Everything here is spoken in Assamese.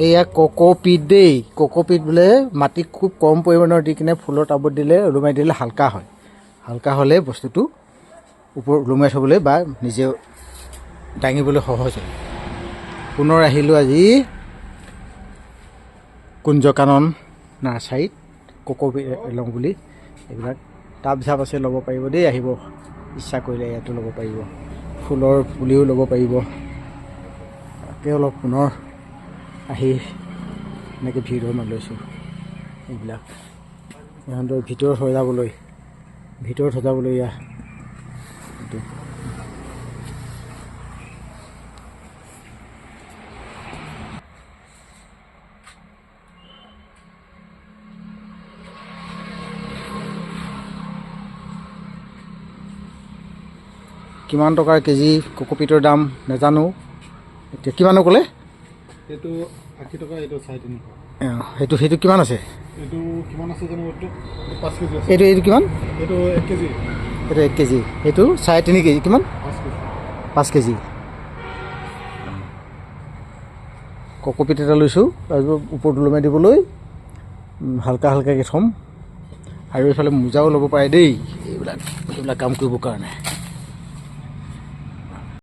এয়া কোকোপিট দেই। কোকোপিট বোলে মাটি খুব কম পৰিমাণৰ দি কিনে ফুলৰ টাবত দিলে ওলোমাই দিলে হালকা হয়। হালকা হ'লে বস্তুটো ওপৰত ওলোমাই থ'বলৈ বা নিজে দাঙিবলৈ সহজ হয়। পুনৰ আহিলোঁ আজি কুঞ্জকানন নাৰ্চাৰীত কোকোপিট লওঁ বুলি। এইবিলাক টাব ঝাপ আছে, ল'ব পাৰিব দেই। আহিব ইচ্ছা কৰিলে ইয়াতো ল'ব পাৰিব, ফুলৰ পুলিও ল'ব পাৰিব। তাকে অলপ পুনৰ আহি এনেকৈ ভিডিঅ' মই লৈছোঁ। এইবিলাক সিহঁতৰ ভিতৰত সজাবলৈ এয়া এইটো কিমান টকাৰ কেজি কোকোপিটৰ দাম নাজানো। এতিয়া কিমানো ক'লে? এইটো 80 টকা, এইটো 350। সেইটো কিমান আছে? এইটো কিমান আছে জানো? এইটো 5 কেজি আছে। এইটো কিমান? এইটো 1 কেজি। এইটো 1 কেজি, সেইটো 3.5 কেজি। কিমান? 5 কেজি। কোকোপিট এটা লৈছোঁ আৰু ওপৰত ওলমাই দিবলৈ হালকা হালকাকৈ থ'ম। আৰু এইফালে মোজাও ল'ব পাৰে দেই, এইবিলাক কাম কৰিবৰ কাৰণে।